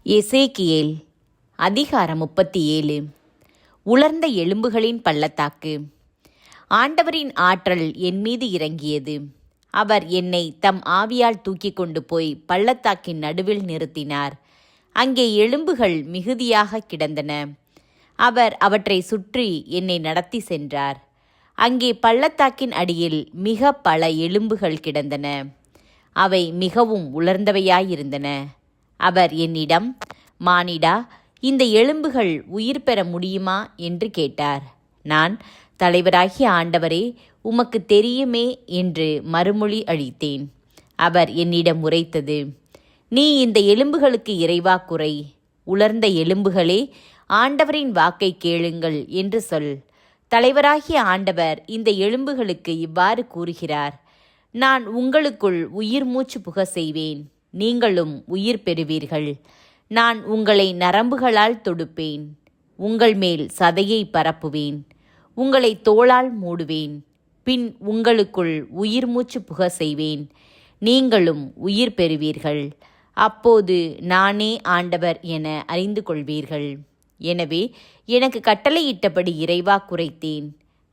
எசேக்கியேல் அதிகாரம் 37. உலர்ந்த எலும்புகளின் பள்ளத்தாக்கு. ஆண்டவரின் ஆற்றல் என் மீது இறங்கியது. அவர் என்னை தம் ஆவியால் தூக்கிக் கொண்டு போய் பள்ளத்தாக்கின் நடுவில் நிறுத்தினார். அங்கே எலும்புகள் மிகுதியாக கிடந்தன. அவர் அவற்றை சுற்றி என்னை நடத்தி சென்றார். அங்கே பள்ளத்தாக்கின் அடியில் மிக பல எலும்புகள் கிடந்தன. அவை மிகவும் உலர்ந்தவையாயிருந்தன. அவர் என்னிடம், மானிடா, இந்த எலும்புகள் உயிர் பெற முடியுமா என்று கேட்டார். நான், தலைவராகிய ஆண்டவரே, உமக்கு தெரியுமே என்று மறுமொழி அளித்தேன். அவர் என்னிடம் உரைத்தது, நீ இந்த எலும்புகளுக்கு இறைவாக்குரை. உலர்ந்த எலும்புகளே, ஆண்டவரின் வாக்கை கேளுங்கள் என்று சொல். தலைவராகிய ஆண்டவர் இந்த எலும்புகளுக்கு இவ்வாறு கூறுகிறார், நான் உங்களுக்குள் உயிர் மூச்சு புக செய்வேன், நீங்களும் உயிர் பெறுவீர்கள். நான் உங்களை நரம்புகளால் தொடுப்பேன், உங்கள் மேல் சதையை பரப்புவேன், உங்களை தோளால் மூடுவேன். பின் உங்களுக்குள் உயிர் மூச்சு புக செய்வேன், நீங்களும் உயிர் பெறுவீர்கள். அப்போது நானே ஆண்டவர் என அறிந்து கொள்வீர்கள். எனவே எனக்கு கட்டளையிட்டபடி இறைவாக்குரைத்தேன்.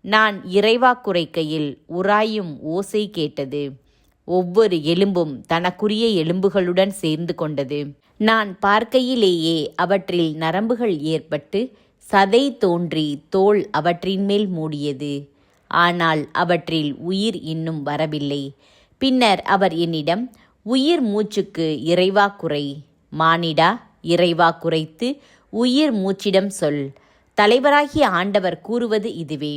நான் இறைவாக்குரைக்கையில் உராயும் ஓசை கேட்டது. ஒவ்வொரு எலும்பும் தனக்குரிய எலும்புகளுடன் சேர்ந்து கொண்டது. நான் பார்க்கையிலேயே அவற்றில் நரம்புகள் ஏற்பட்டு சதை தோன்றி தோல் அவற்றின் மேல் மூடியது. ஆனால் அவற்றில் உயிர் இன்னும் வரவில்லை. பின்னர் அவர் என்னிடம், உயிர் மூச்சுக்கு இறைவாக்குரை. மானிடா, இறைவாக்குரைத்து உயிர் மூச்சிடம் சொல். தலைவராகிய ஆண்டவர் கூறுவது இதுவே,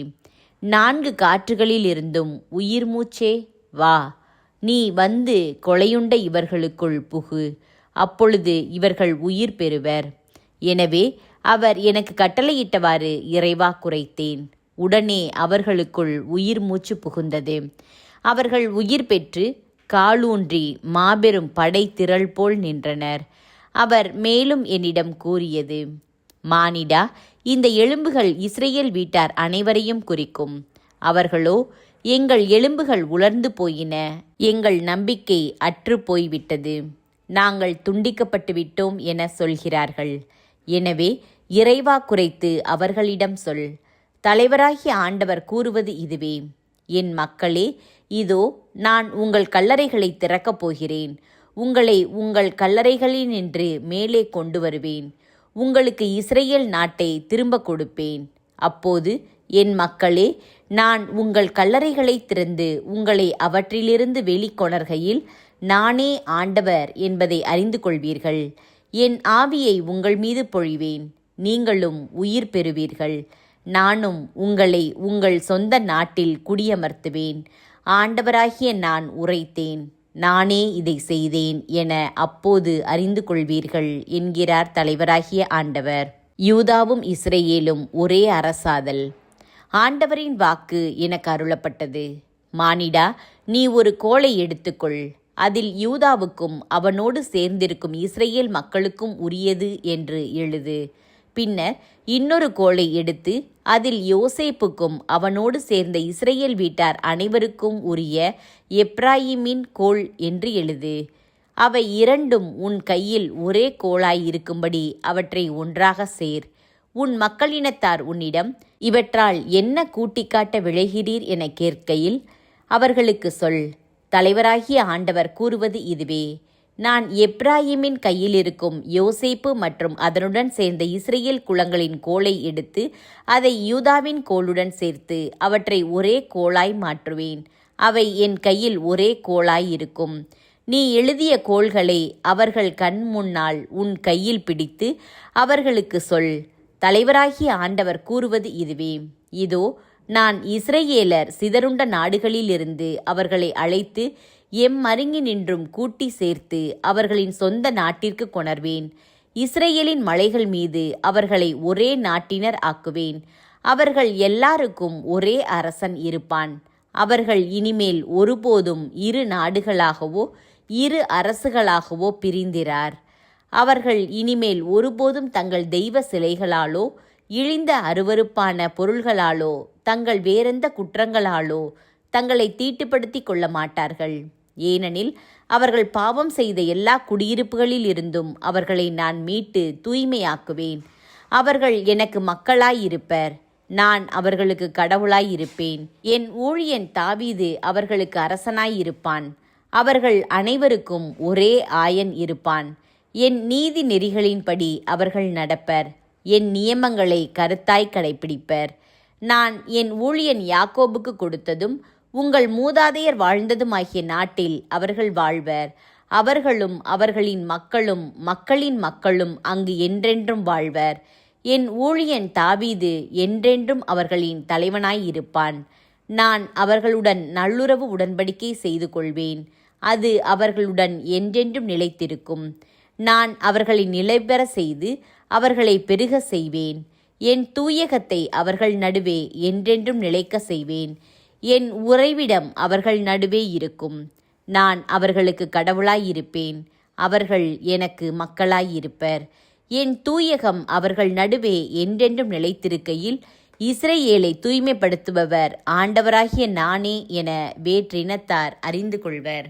4 காற்றுகளில் இருந்தும் உயிர் மூச்சே, வா, நீ வந்து கொலையுண்ட இவர்களுக்குள் புகு. அப்பொழுது இவர்கள் உயிர் பெறுவர். எனவே அவர் எனக்கு கட்டளையிட்டவாறு இறைவாக்குரைத்தேன். உடனே அவர்களுக்குள் உயிர் மூச்சு புகுந்தது. அவர்கள் உயிர் பெற்று காலூன்றி மாபெரும் படை திரள் போல் நின்றனர். அவர் மேலும் என்னிடம் கூறியது, மானிடா, இந்த எலும்புகள் இஸ்ரேல் வீட்டார் அனைவரையும் குறிக்கும். அவர்களோ, எங்கள் எலும்புகள் உலர்ந்து போயின, எங்கள் நம்பிக்கை அற்று போய்விட்டது, நாங்கள் துண்டிக்கப்பட்டு விட்டோம் என சொல்கிறார்கள். எனவே இறைவாக்குரைத்து அவர்களிடம் சொல். தலைவராகிய ஆண்டவர் கூறுவது இதுவே, என் மக்களே, இதோ நான் உங்கள் கல்லறைகளை திறக்கப் போகிறேன். உங்களை உங்கள் கல்லறைகளினின்று மேலே கொண்டு வருவேன். உங்களுக்கு இஸ்ரேல் நாட்டை திரும்ப கொடுப்பேன். அப்போது என் மக்களே, நான் உங்கள் கல்லறைகளை திறந்து உங்களை அவற்றிலிருந்து வெளிக்கொணர்கையில் நானே ஆண்டவர் என்பதை அறிந்து கொள்வீர்கள். என் ஆவியை உங்கள் மீது பொழிவேன், நீங்களும் உயிர் பெறுவீர்கள். நானும் உங்களை உங்கள் சொந்த நாட்டில் குடியமர்த்துவேன். ஆண்டவராகிய நான் உரைத்தேன், நானே இதை செய்தேன் என அப்போது அறிந்து கொள்வீர்கள் என்கிறார் தலைவராகிய ஆண்டவர். யூதாவும் இஸ்ரேலும் ஒரே அரசாதல். ஆண்டவரின் வாக்கு எனக்கு அருளப்பட்டது. மானிடா, நீ ஒரு கோலை எடுத்துக்கொள். அதில் யூதாவுக்கும் அவனோடு சேர்ந்திருக்கும் இஸ்ரேல் மக்களுக்கும் உரியது என்று எழுது. பின்னர் இன்னொரு கோலை எடுத்து அதில் யோசேப்புக்கும் அவனோடு சேர்ந்த இஸ்ரேல் வீட்டார் அனைவருக்கும் உரிய எப்ராயிமின் கோல் என்று எழுது. அவை இரண்டும் உன் கையில் ஒரே கோளாயிருக்கும்படி அவற்றை ஒன்றாக சேர். உன் மக்களினத்தார் உன்னிடம், இவற்றால் என்ன கூட்டிக்காட்ட விழைகிறீர் என கேட்கையில் அவர்களுக்கு சொல், தலைவராகிய ஆண்டவர் கூறுவது இதுவே, நான் எப்ராயிமின் கையில் இருக்கும் யோசேப்பு மற்றும் அதனுடன் சேர்ந்த இஸ்ரேல் குலங்களின் கோலை எடுத்து அதை யூதாவின் கோளுடன் சேர்த்து அவற்றை ஒரே கோளாய் மாற்றுவேன். அவை என் கையில் ஒரே கோளாய் இருக்கும். நீ எழுதிய கோள்களை அவர்கள் கண் முன்னால் உன் கையில் பிடித்து அவர்களுக்கு சொல், தலைவராகிய ஆண்டவர் கூறுவது இதுவே, இதோ நான் இஸ்ரேலர் சிதறுண்ட நாடுகளிலிருந்து அவர்களை அழைத்து எம்மருங்கினின்றும் கூட்டி சேர்த்து அவர்களின் சொந்த நாட்டிற்கு கொணர்வேன். இஸ்ரேலின் மலைகள் மீது அவர்களை ஒரே நாட்டினர் ஆக்குவேன். அவர்கள் எல்லாருக்கும் ஒரே அரசன் இருப்பான். அவர்கள் இனிமேல் ஒருபோதும் 2 நாடுகளாகவோ 2 அரசுகளாகவோ பிரிந்திரார். அவர்கள் இனிமேல் ஒருபோதும் தங்கள் தெய்வ சிலைகளாலோ இழிந்த அருவருப்பான பொருள்களாலோ தங்கள் வேறெந்த குற்றங்களாலோ தங்களை தீட்டுப்படுத்தி கொள்ள மாட்டார்கள். ஏனெனில் அவர்கள் பாவம் செய்த எல்லா குடியிருப்புகளில் இருந்தும் அவர்களை நான் மீட்டு தூய்மையாக்குவேன். அவர்கள் எனக்கு மக்களாயிருப்பர், நான் அவர்களுக்கு கடவுளாயிருப்பேன். என் ஊழியன் தாவீது அவர்களுக்கு அரசனாயிருப்பான். அவர்கள் அனைவருக்கும் ஒரே ஆயன் இருப்பான். என் நீதி நெறிகளின்படி அவர்கள் நடப்பர். என் நியமங்களை கருத்தாய் கடைப்பிடிப்பர். நான் என் ஊழியன் யாக்கோபுக்கு கொடுத்ததும் உங்கள் மூதாதையர் வாழ்ந்ததுமாகிய நாட்டில் அவர்கள் வாழ்வர். அவர்களும் அவர்களின் மக்களும் மக்களின் மக்களும் அங்கு என்றென்றும் வாழ்வர். என் ஊழியன் தாவீது என்றென்றும் அவர்களின் தலைவனாயிருப்பான். நான் அவர்களுடன் நல்லுறவு உடன்படிக்கை செய்து கொள்வேன். அது அவர்களுடன் என்றென்றும் நிலைத்திருக்கும். நான் அவர்களை நிலைபெற செய்து அவர்களை பெருக செய்வேன். என் தூயகத்தை அவர்கள் நடுவே என்றென்றும் நிலைக்க செய்வேன். என் உறைவிடம் அவர்கள் நடுவே இருக்கும். நான் அவர்களுக்கு கடவுளாயிருப்பேன். அவர்கள் எனக்கு மக்களாயிருப்பர். என் தூயகம் அவர்கள் நடுவே என்றென்றும் நிலைத்திருக்கையில் இஸ்ரவேலை தூய்மைப்படுத்துபவர் ஆண்டவராகிய நானே என வேற்றினத்தார் அறிந்து கொள்வர்.